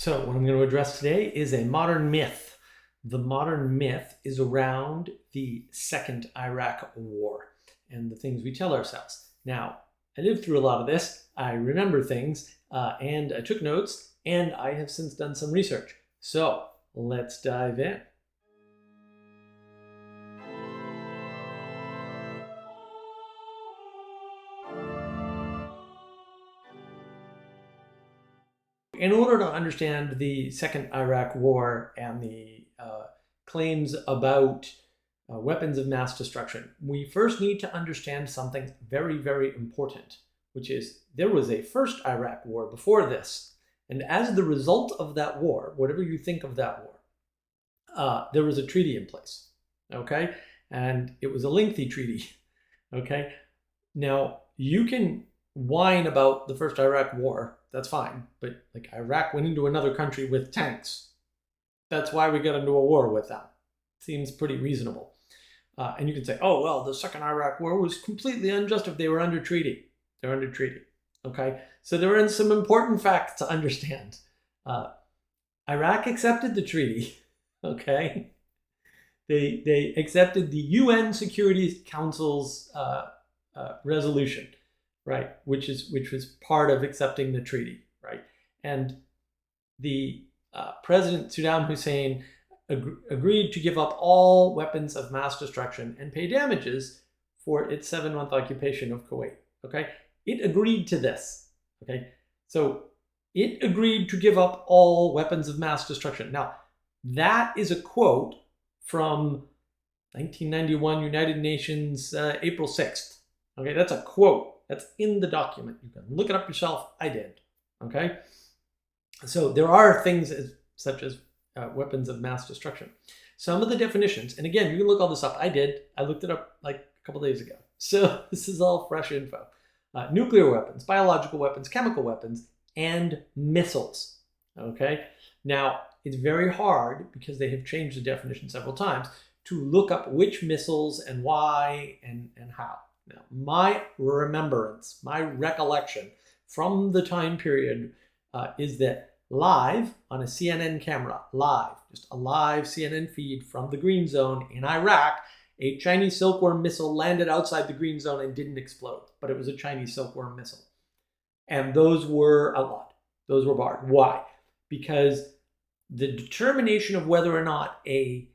So what I'm going to address today is a modern myth. The modern myth is around the second Iraq war and the things we tell ourselves. Now, I lived through a lot of this. I remember things and I took notes, and I have since done some research. So let's dive in. In order to understand the second Iraq war and the claims about weapons of mass destruction, we first need to understand something very, very important, which is there was a first Iraq war before this. And as the result of that war, whatever you think of that war, there was a treaty in place, okay? And it was a lengthy treaty, okay? Now, you can whine about the first Iraq war, that's fine, but like Iraq went into another country with tanks. That's why we got into a war with them. Seems pretty reasonable. And you can say, oh, well, the second Iraq war was completely unjust if they were under treaty. They're under treaty, okay? So there are some important facts to understand. Iraq accepted the treaty, okay? They accepted the UN Security Council's resolution, right? Which was part of accepting the treaty, right? And the President Saddam Hussein agreed to give up all weapons of mass destruction and pay damages for its 7-month occupation of Kuwait, okay? It agreed to this, okay? So it agreed to give up all weapons of mass destruction. Now, that is a quote from 1991 United Nations, April 6th, okay? That's a quote. That's in the document. You can look it up yourself. I did, okay? So there are things such as weapons of mass destruction. Some of the definitions, and again, you can look all this up. I did. I looked it up like a couple days ago. So this is all fresh info. Nuclear weapons, biological weapons, chemical weapons, and missiles, okay? Now, it's very hard because they have changed the definition several times to look up which missiles and why and how. Now, my remembrance, my recollection from the time period is that live on a CNN camera, just a live CNN feed from the green zone in Iraq, a Chinese silkworm missile landed outside the green zone and didn't explode, but it was a Chinese silkworm missile. And those were outlawed. Those were barred. Why? Because the determination of whether or not a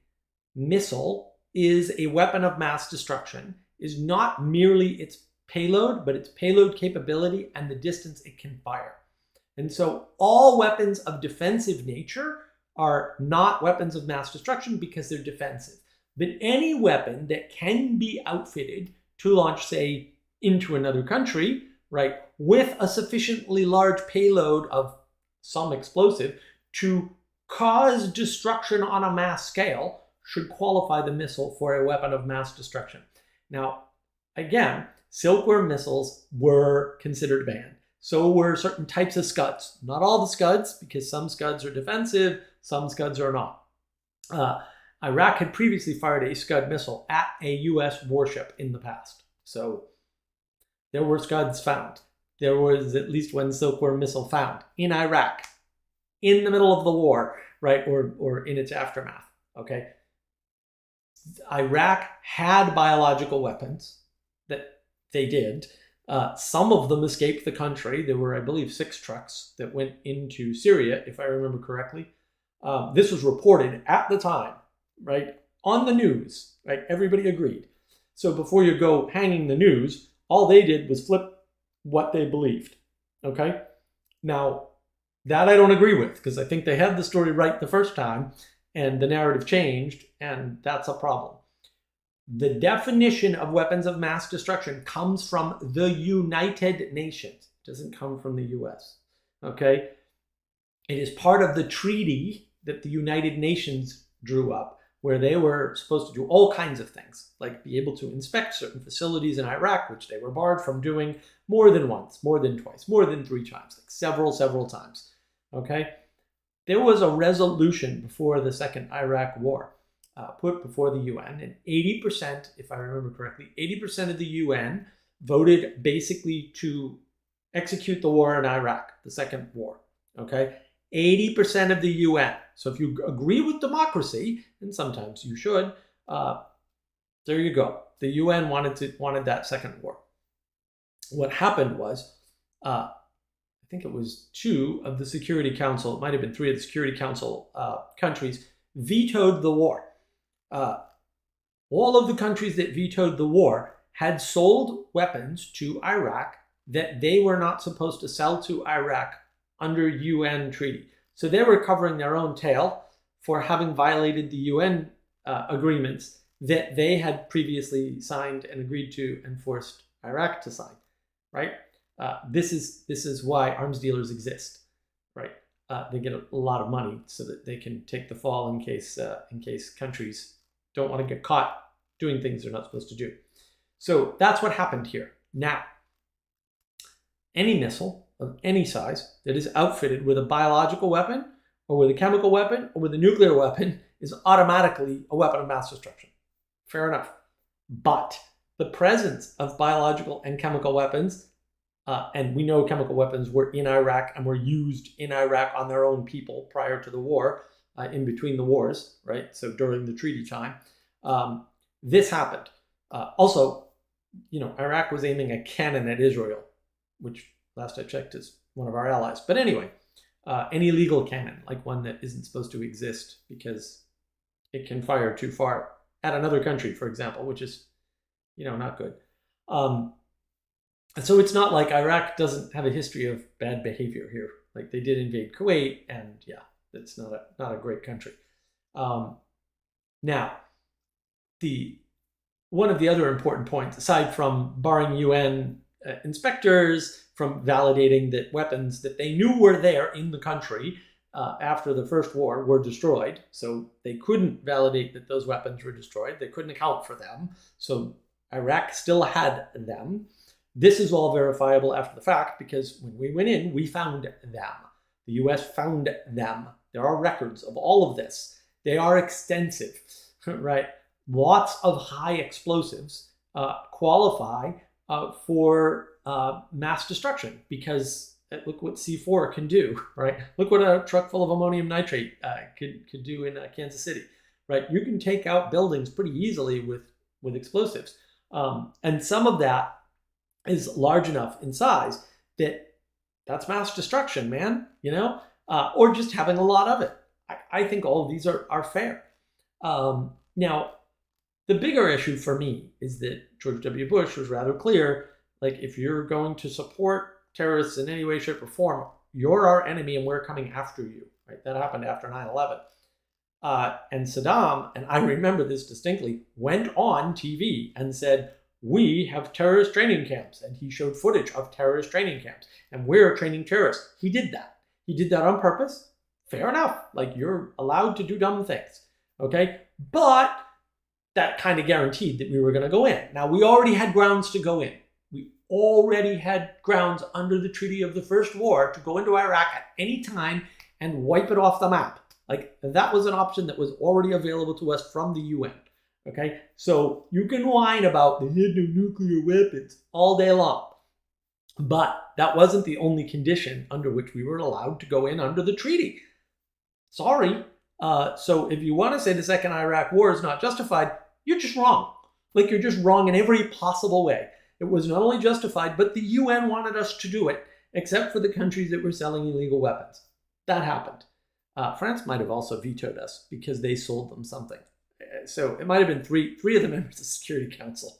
missile is a weapon of mass destruction is not merely its payload, but its payload capability and the distance it can fire. And so all weapons of defensive nature are not weapons of mass destruction because they're defensive. But any weapon that can be outfitted to launch, say, into another country, right, with a sufficiently large payload of some explosive to cause destruction on a mass scale should qualify the missile for a weapon of mass destruction. Now, again, silkworm missiles were considered banned. So were certain types of Scuds. Not all the Scuds, because some Scuds are defensive, some Scuds are not. Iraq had previously fired a Scud missile at a US warship in the past. So there were Scuds found. There was at least one silkworm missile found in Iraq, in the middle of the war, right, or in its aftermath, okay? Iraq had biological weapons that they did. Some of them escaped the country. There were, I believe, 6 trucks that went into Syria, if I remember correctly. This was reported at the time, right, on the news, right? Everybody agreed. So before you go hanging the news, all they did was flip what they believed, okay? Now, that I don't agree with because I think they had the story right the first time and the narrative changed, and that's a problem. The definition of weapons of mass destruction comes from the United Nations. It doesn't come from the US, okay? It is part of the treaty that the United Nations drew up where they were supposed to do all kinds of things, like be able to inspect certain facilities in Iraq, which they were barred from doing more than once, more than twice, more than 3 times, like several times, okay? There was a resolution before the second Iraq war put before the UN, and 80%, if I remember correctly, 80% of the UN voted basically to execute the war in Iraq, the second war, okay? 80% of the UN. So if you agree with democracy, and sometimes you should, there you go. The UN wanted that second war. What happened was, I think it was 2 of the Security Council, it might have been 3 of the Security Council countries, vetoed the war. All of the countries that vetoed the war had sold weapons to Iraq that they were not supposed to sell to Iraq under UN treaty. So they were covering their own tail for having violated the UN agreements that they had previously signed and agreed to and forced Iraq to sign, right? This is why arms dealers exist, right? They get a lot of money so that they can take the fall in case countries don't want to get caught doing things they're not supposed to do. So that's what happened here. Now, any missile of any size that is outfitted with a biological weapon or with a chemical weapon or with a nuclear weapon is automatically a weapon of mass destruction. Fair enough. But the presence of biological and chemical weapons, and we know chemical weapons were in Iraq and were used in Iraq on their own people prior to the war, in between the wars, right? So during the treaty time, this happened. Also, Iraq was aiming a cannon at Israel, which last I checked is one of our allies. But anyway, an illegal cannon, like one that isn't supposed to exist because it can fire too far at another country, for example, which is, not good. So it's not like Iraq doesn't have a history of bad behavior here. Like they did invade Kuwait, and yeah, it's not a great country. Now, one of the other important points, aside from barring UN inspectors from validating that weapons that they knew were there in the country after the first war were destroyed, so they couldn't validate that those weapons were destroyed. They couldn't account for them. So Iraq still had them. This is all verifiable after the fact because when we went in, we found them. The US found them. There are records of all of this. They are extensive, right? Lots of high explosives qualify for mass destruction because look what C4 can do, right? Look what a truck full of ammonium nitrate could do in Kansas City, right? You can take out buildings pretty easily with explosives. And some of that is large enough in size that's mass destruction, man, or just having a lot of it. I think all of these are fair. Now, the bigger issue for me is that George W. Bush was rather clear, like if you're going to support terrorists in any way, shape, or form, you're our enemy and we're coming after you, right? That happened after 9/11. And Saddam, and I remember this distinctly, went on TV and said, we have terrorist training camps. And he showed footage of terrorist training camps. And we're training terrorists. He did that. He did that on purpose. Fair enough. Like, you're allowed to do dumb things. Okay? But that kind of guaranteed that we were going to go in. Now, we already had grounds to go in. We already had grounds under the Treaty of the First War to go into Iraq at any time and wipe it off the map. Like, that was an option that was already available to us from the UN. Okay, so you can whine about they had no nuclear weapons all day long. But that wasn't the only condition under which we were allowed to go in under the treaty. Sorry. So if you want to say the second Iraq war is not justified, you're just wrong. Like, you're just wrong in every possible way. It was not only justified, but the UN wanted us to do it, except for the countries that were selling illegal weapons. That happened. France might have also vetoed us because they sold them something. So it might have been three of the members of the Security Council.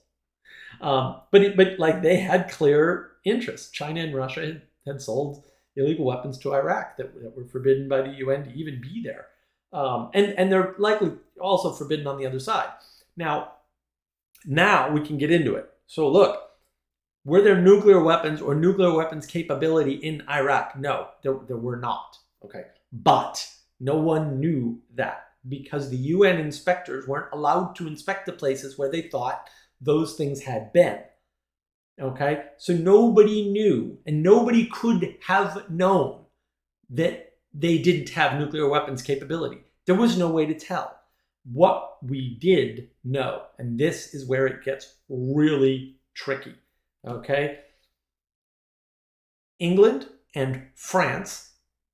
But like they had clear interests. China and Russia had sold illegal weapons to Iraq that were forbidden by the UN to even be there. And they're likely also forbidden on the other side. Now we can get into it. So look, were there nuclear weapons or nuclear weapons capability in Iraq? No, there were not. Okay, but no one knew that because the UN inspectors weren't allowed to inspect the places where they thought those things had been. Okay, so nobody knew and nobody could have known that they didn't have nuclear weapons capability. There was no way to tell. What we did know, and this is where it gets really tricky, okay? England and France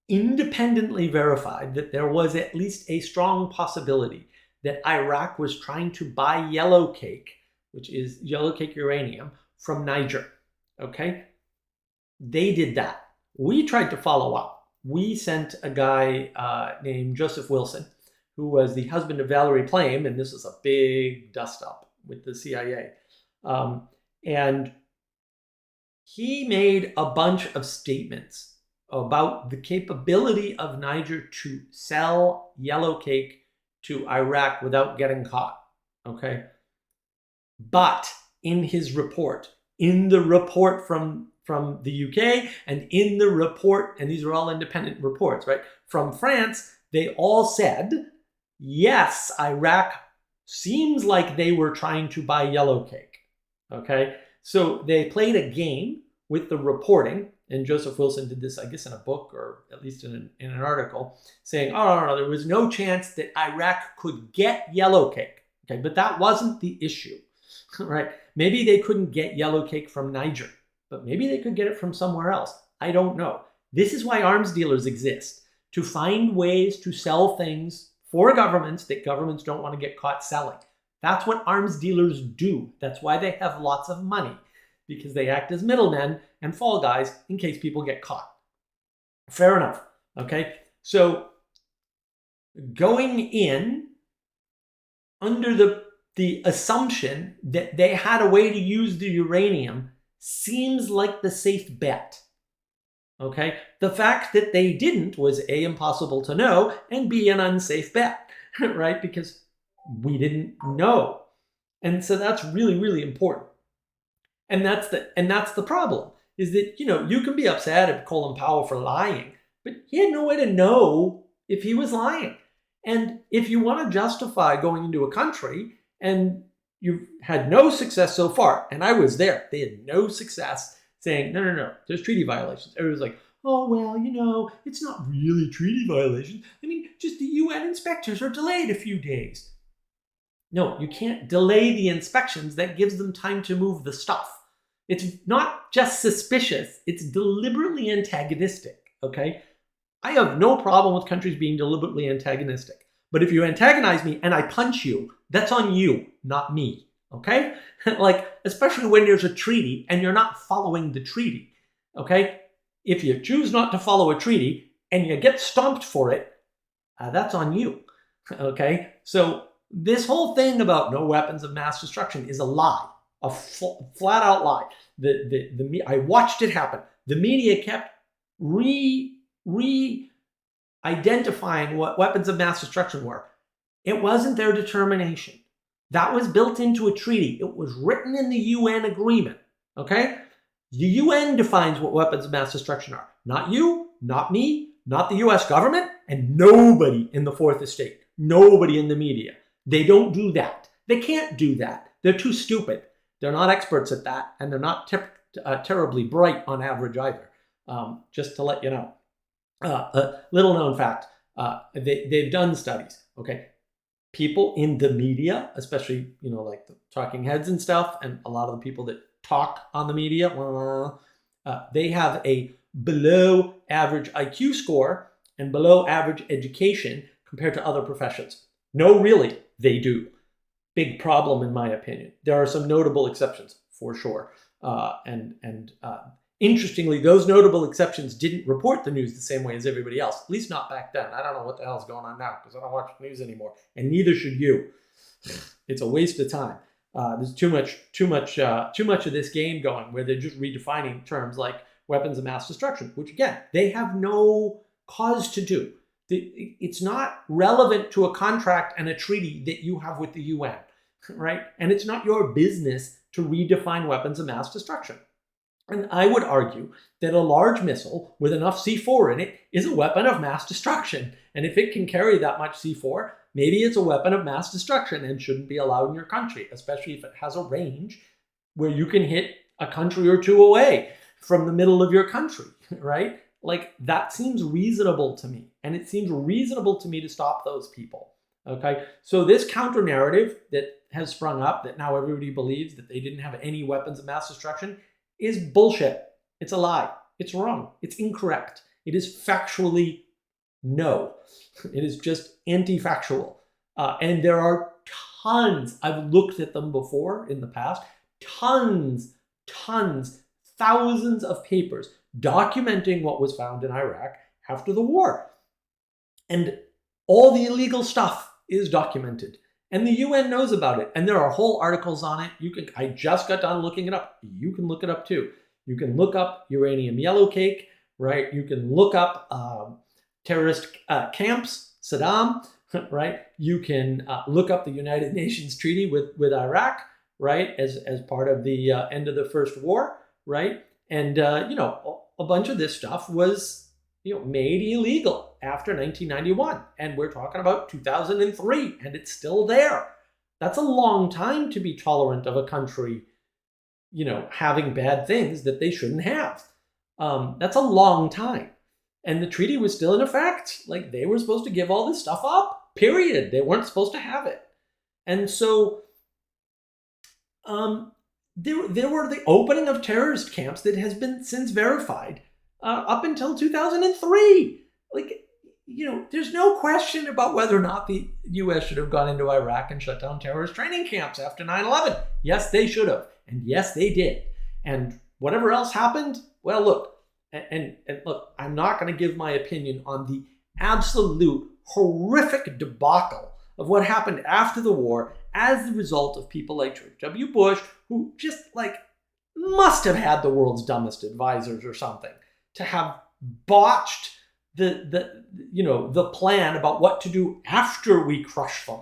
independently verified that there was at least a strong possibility that Iraq was trying to buy yellow cake, which is yellow cake uranium, from Niger. Okay? They did that. We tried to follow up. We sent a guy named Joseph Wilson, who was the husband of Valerie Plame, and this was a big dust-up with the CIA. And he made a bunch of statements about the capability of Niger to sell yellow cake to Iraq without getting caught, okay? But in his report, in the report from the UK and in the report, and these are all independent reports, right? From France, they all said, yes, Iraq seems like they were trying to buy yellow cake, okay? So they played a game with the reporting, and Joseph Wilson did this, I guess, in a book or at least in an article, saying, oh, no, there was no chance that Iraq could get yellow cake, okay? But that wasn't the issue, right? Maybe they couldn't get yellow cake from Niger, but maybe they could get it from somewhere else. I don't know. This is why arms dealers exist, to find ways to sell things for governments that governments don't want to get caught selling. That's what arms dealers do. That's why they have lots of money, because they act as middlemen and fall guys in case people get caught. Fair enough, okay? So going in under the assumption that they had a way to use the uranium seems like the safe bet, okay? The fact that they didn't was A, impossible to know, and B, an unsafe bet, right? Because we didn't know. And so that's really, really important. And that's the problem, is that, you know, you can be upset at Colin Powell for lying, but he had no way to know if he was lying. And if you want to justify going into a country and you've had no success so far, and I was there, they had no success saying, no, there's treaty violations. Everyone's like, oh, well, you know, it's not really treaty violations. I mean, just the UN inspectors are delayed a few days. No, you can't delay the inspections. That gives them time to move the stuff. It's not just suspicious, it's deliberately antagonistic, okay? I have no problem with countries being deliberately antagonistic. But if you antagonize me and I punch you, that's on you, not me, okay? Like, especially when there's a treaty and you're not following the treaty, okay? If you choose not to follow a treaty and you get stomped for it, that's on you, okay? So this whole thing about no weapons of mass destruction is a lie, a flat out lie. I watched it happen. The media kept identifying what weapons of mass destruction were. It wasn't their determination. That was built into a treaty. It was written in the UN agreement, okay? The UN defines what weapons of mass destruction are. Not you, not me, not the US government, and nobody in the Fourth Estate. Nobody in the media. They don't do that. They can't do that. They're too stupid. They're not experts at that, and they're not terribly bright on average either, just to let you know. A little known fact, they've done studies, okay? People in the media, especially, you know, like the talking heads and stuff, and a lot of the people that talk on the media, they have a below average IQ score and below average education compared to other professions. No, really, they do. Big problem, in my opinion. There are some notable exceptions, for sure. Interestingly, those notable exceptions didn't report the news the same way as everybody else, at least not back then. I don't know what the hell's going on now because I don't watch news anymore, and neither should you. It's a waste of time. There's too much of this game going where they're just redefining terms like weapons of mass destruction, which again, they have no cause to do. It's not relevant to a contract and a treaty that you have with the UN, right? And it's not your business to redefine weapons of mass destruction. And I would argue that a large missile with enough C4 in it is a weapon of mass destruction. And if it can carry that much C4, maybe it's a weapon of mass destruction and shouldn't be allowed in your country, especially if it has a range where you can hit a country or two away from the middle of your country, right? Like, that seems reasonable to me. And it seems reasonable to me to stop those people, okay? So this counter narrative that has sprung up, that now everybody believes that they didn't have any weapons of mass destruction, is bullshit. It's a lie. It's wrong. It's incorrect. It is factually no. It is just anti-factual. And there are tons, I've looked at them before in the past, tons, thousands of papers documenting what was found in Iraq after the war. And all the illegal stuff is documented. And the UN knows about it. And there are whole articles on it. I just got done looking it up. You can look it up too. You can look up uranium yellowcake, right? You can look up terrorist camps, Saddam, right? You can look up the United Nations treaty with Iraq, right? As part of the end of the First War, right? And, a bunch of this stuff was, made illegal after 1991. And we're talking about 2003, and it's still there. That's a long time to be tolerant of a country, having bad things that they shouldn't have. That's a long time. And the treaty was still in effect. Like, they were supposed to give all this stuff up, period. They weren't supposed to have it. And so there were the opening of terrorist camps that has been since verified up until 2003. Like, there's no question about whether or not the U.S. should have gone into Iraq and shut down terrorist training camps after 9/11. Yes, they should have. And yes, they did. And whatever else happened, well, look, and look, I'm not going to give my opinion on the absolute horrific debacle of what happened after the war as the result of people like George W. Bush, who just must have had the world's dumbest advisors or something to have botched the plan about what to do after we crush them,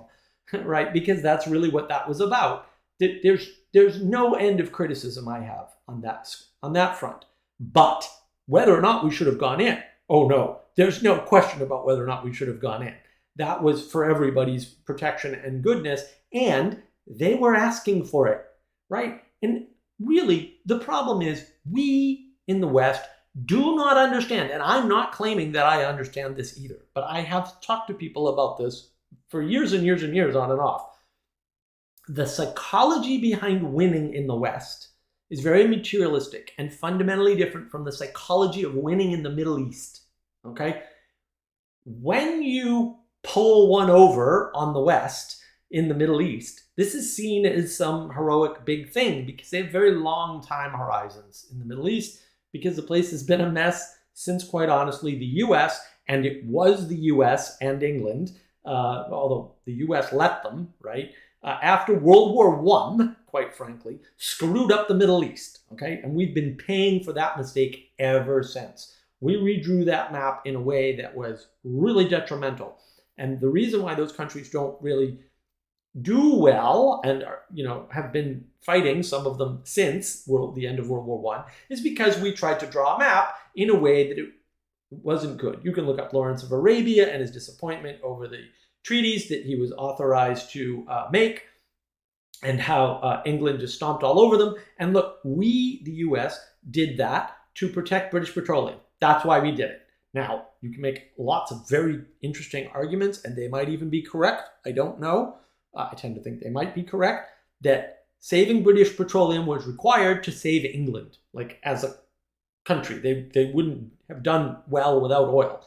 right? Because that's really what that was about. There's no end of criticism I have on that front. But whether or not we should have gone in, oh no, there's no question about whether or not we should have gone in. That was for everybody's protection and goodness, and they were asking for it, right? And really, the problem is we in the West do not understand, and I'm not claiming that I understand this either, but I have talked to people about this for years and years and years on and off. The psychology behind winning in the West is very materialistic and fundamentally different from the psychology of winning in the Middle East, okay? When you pull one over on the West in the Middle East, this is seen as some heroic big thing because they have very long time horizons in the Middle East, because the place has been a mess since, quite honestly, the US, and it was the US and England, although the US let them, right, after World War I, quite frankly, screwed up the Middle East, okay? And we've been paying for that mistake ever since. We redrew that map in a way that was really detrimental. And the reason why those countries don't really do well and are, have been fighting, some of them since the end of World War I, is because we tried to draw a map in a way that it wasn't good. You can look up Lawrence of Arabia and his disappointment over the treaties that he was authorized to make, and how England just stomped all over them. And look, we, the US, did that to protect British petroleum. That's why we did it. Now, you can make lots of very interesting arguments, and they might even be correct. I don't know. I tend to think they might be correct, that saving British petroleum was required to save England, as a country. They wouldn't have done well without oil.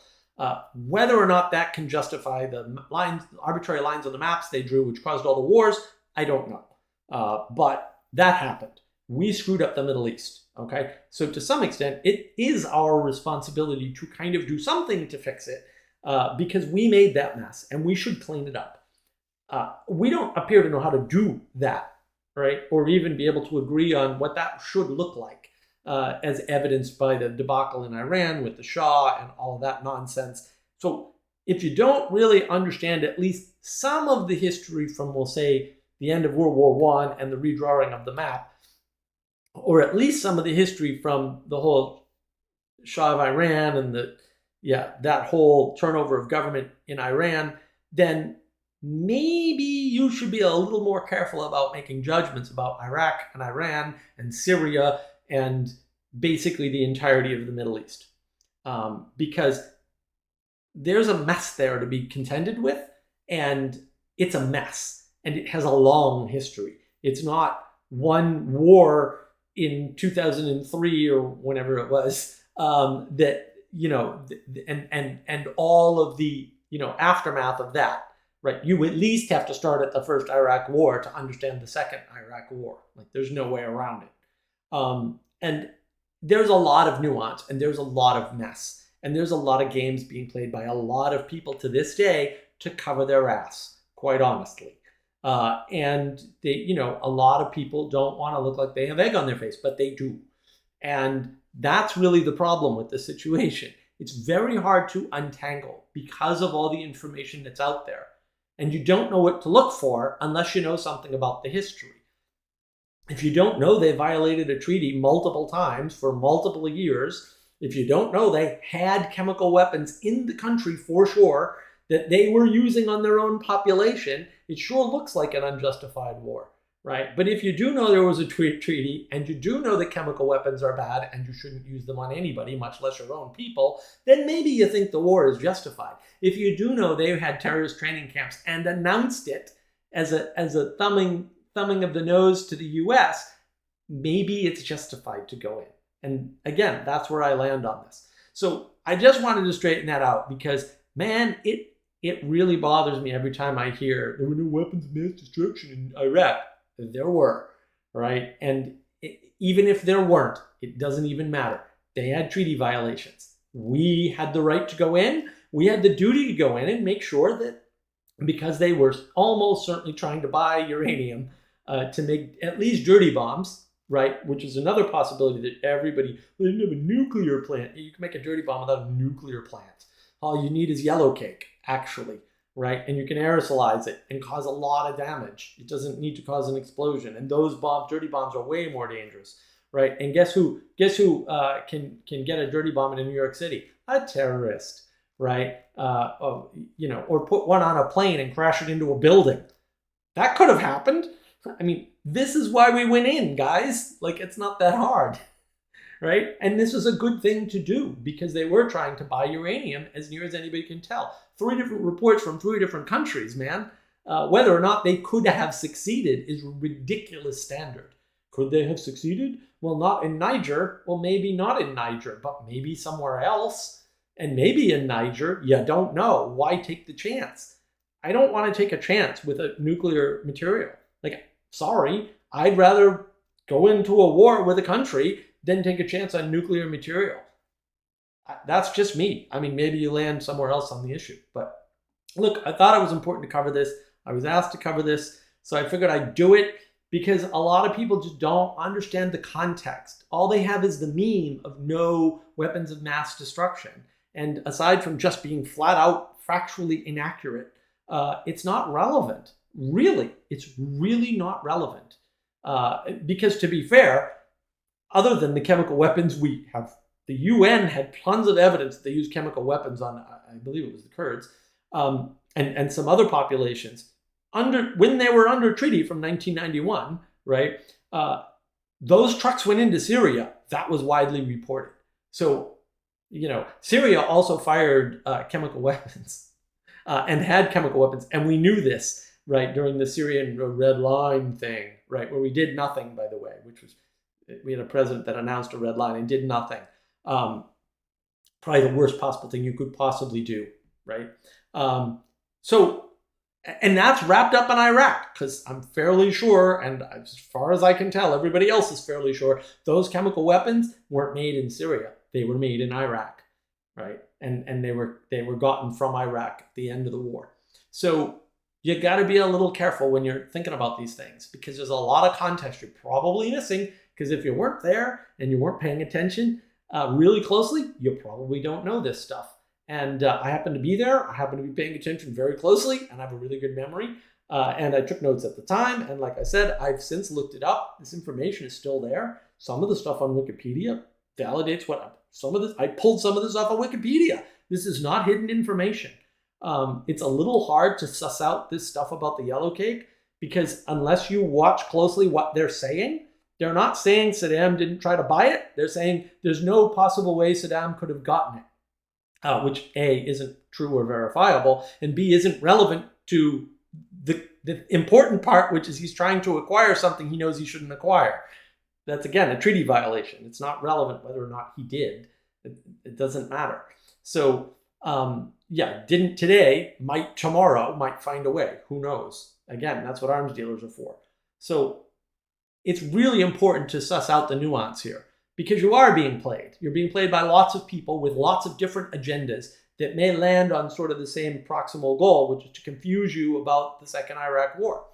Whether or not that can justify the arbitrary lines on the maps they drew, which caused all the wars, I don't know. But that happened. We screwed up the Middle East, okay? So to some extent, it is our responsibility to kind of do something to fix it, because we made that mess and we should clean it up. We don't appear to know how to do that, right? Or even be able to agree on what that should look like, as evidenced by the debacle in Iran with the Shah and all of that nonsense. So if you don't really understand at least some of the history from, we'll say, the end of World War I and the redrawing of the map, or at least some of the history from the whole Shah of Iran and that whole turnover of government in Iran, then maybe you should be a little more careful about making judgments about Iraq and Iran and Syria and basically the entirety of the Middle East. Because there's a mess there to be contended with, and it's a mess, and it has a long history. It's not one war in 2003 or whenever it was that and all of the, aftermath of that, right? You at least have to start at the first Iraq War to understand the second Iraq War. Like, there's no way around it. And there's a lot of nuance, and there's a lot of mess, and there's a lot of games being played by a lot of people to this day to cover their ass, quite honestly. And they, a lot of people don't want to look like they have egg on their face, but they do. And that's really the problem with the situation. It's very hard to untangle because of all the information that's out there. And you don't know what to look for unless you know something about the history. If you don't know they violated a treaty multiple times for multiple years, if you don't know they had chemical weapons in the country for sure that they were using on their own population, it sure looks like an unjustified war, right? But if you do know there was a treaty, and you do know that chemical weapons are bad and you shouldn't use them on anybody, much less your own people, then maybe you think the war is justified. If you do know they had terrorist training camps and announced it as a thumbing of the nose to the US, maybe it's justified to go in. And again, that's where I land on this. So I just wanted to straighten that out because, man, it really bothers me every time I hear there were no weapons of mass destruction in Iraq. There were, right? And even if there weren't, it doesn't even matter. They had treaty violations. We had the right to go in. We had the duty to go in and make sure that, because they were almost certainly trying to buy uranium to make at least dirty bombs, right? Which is another possibility that everybody, they didn't have a nuclear plant. You can make a dirty bomb without a nuclear plant. All you need is yellow cake, actually, right? And you can aerosolize it and cause a lot of damage. It doesn't need to cause an explosion. And those bombs, dirty bombs, are way more dangerous, right? And guess who can get a dirty bomb in New York City? A terrorist, right? Or put one on a plane and crash it into a building. That could have happened. I mean, this is why we went in, guys. Like, it's not that hard, right? And this was a good thing to do because they were trying to buy uranium, as near as anybody can tell. 3 different reports from 3 different countries, man. Whether or not they could have succeeded is a ridiculous standard. Could they have succeeded? Well, not in Niger. Well, maybe not in Niger, but maybe somewhere else. And maybe in Niger, you don't know. Why take the chance? I don't want to take a chance with a nuclear material. Like, sorry, I'd rather go into a war with a country than take a chance on nuclear material. That's just me. I mean, maybe you land somewhere else on the issue. But look, I thought it was important to cover this. I was asked to cover this, so I figured I'd do it because a lot of people just don't understand the context. All they have is the meme of no weapons of mass destruction. And aside from just being flat out factually inaccurate, it's not relevant. Really, it's really not relevant. Because to be fair, other than the chemical weapons we have, the UN had tons of evidence that they used chemical weapons on, I believe it was the Kurds, and some other populations when they were under treaty from 1991, right? Those trucks went into Syria. That was widely reported. So, Syria also fired chemical weapons and had chemical weapons, and we knew this, right, during the Syrian red line thing, right, where we did nothing, by the way, which was, we had a president that announced a red line and did nothing. Probably the worst possible thing you could possibly do, right? And that's wrapped up in Iraq, because I'm fairly sure, and as far as I can tell, everybody else is fairly sure, those chemical weapons weren't made in Syria. They were made in Iraq, right? And they were gotten from Iraq at the end of the war. So you got to be a little careful when you're thinking about these things, because there's a lot of context you're probably missing, because if you weren't there and you weren't paying attention really closely, you probably don't know this stuff. And I happen to be there. I happen to be paying attention very closely, and I have a really good memory. And I took notes at the time. And like I said, I've since looked it up. This information is still there. Some of the stuff on Wikipedia validates I pulled some of this off of Wikipedia. This is not hidden information. It's a little hard to suss out this stuff about the yellow cake, because unless you watch closely what they're saying, they're not saying Saddam didn't try to buy it. They're saying there's no possible way Saddam could have gotten it. Which A, isn't true or verifiable, and B, isn't relevant to the important part, which is he's trying to acquire something he knows he shouldn't acquire. That's, again, a treaty violation. It's not relevant whether or not he did. It doesn't matter. So yeah, didn't today, might tomorrow, might find a way. Who knows? Again, that's what arms dealers are for. So it's really important to suss out the nuance here, because you are being played. You're being played by lots of people with lots of different agendas that may land on sort of the same proximal goal, which is to confuse you about the second Iraq war.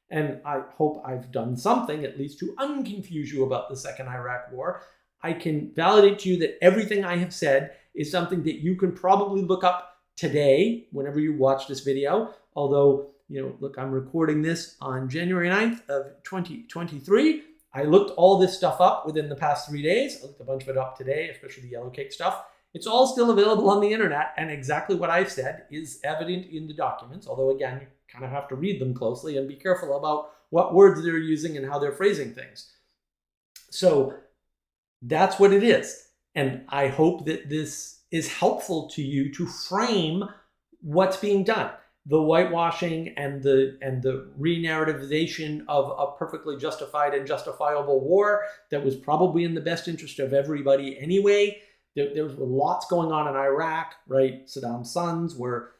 And I hope I've done something, at least to unconfuse you about the second Iraq war. I can validate to you that everything I have said is something that you can probably look up today, whenever you watch this video. Although, look, I'm recording this on January 9th of 2023. I looked all this stuff up within the past 3 days. I looked a bunch of it up today, especially the yellow cake stuff. It's all still available on the internet, and exactly what I've said is evident in the documents, although again, you kind of have to read them closely and be careful about what words they're using and how they're phrasing things. So that's what it is. And I hope that this is helpful to you to frame what's being done. The whitewashing and the re-narrativization of a perfectly justified and justifiable war that was probably in the best interest of everybody anyway. There was lots going on in Iraq, right? Saddam's sons were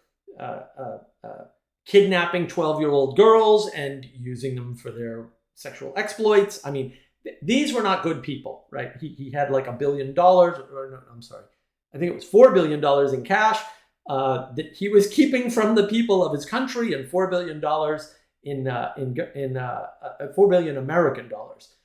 kidnapping 12-year-old girls and using them for their sexual exploits. I mean, these were not good people, right? He had like $1 billion, or no, I'm sorry, I think it was $4 billion in cash that he was keeping from the people of his country, and $4 billion in 4 billion American dollars.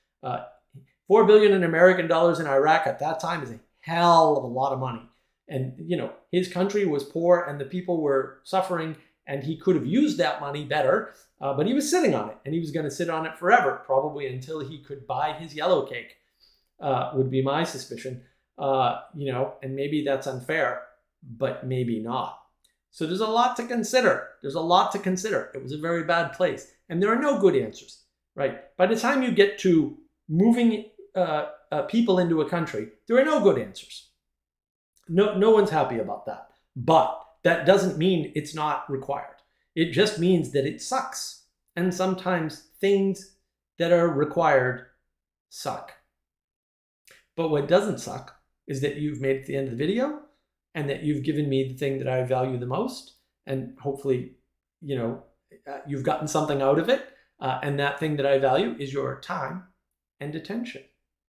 4 billion in American dollars in Iraq at that time is a hell of a lot of money. And, his country was poor and the people were suffering, and he could have used that money better, but he was sitting on it, and he was going to sit on it forever, probably until he could buy his yellow cake, would be my suspicion. And maybe that's unfair, but maybe not. So there's a lot to consider. There's a lot to consider. It was a very bad place, and there are no good answers, right? By the time you get to moving people into a country, there are no good answers. No one's happy about that. But that doesn't mean it's not required. It just means that it sucks. And sometimes things that are required suck. But what doesn't suck is that you've made it to the end of the video, and that you've given me the thing that I value the most. And hopefully, you've gotten something out of it. And that thing that I value is your time and attention.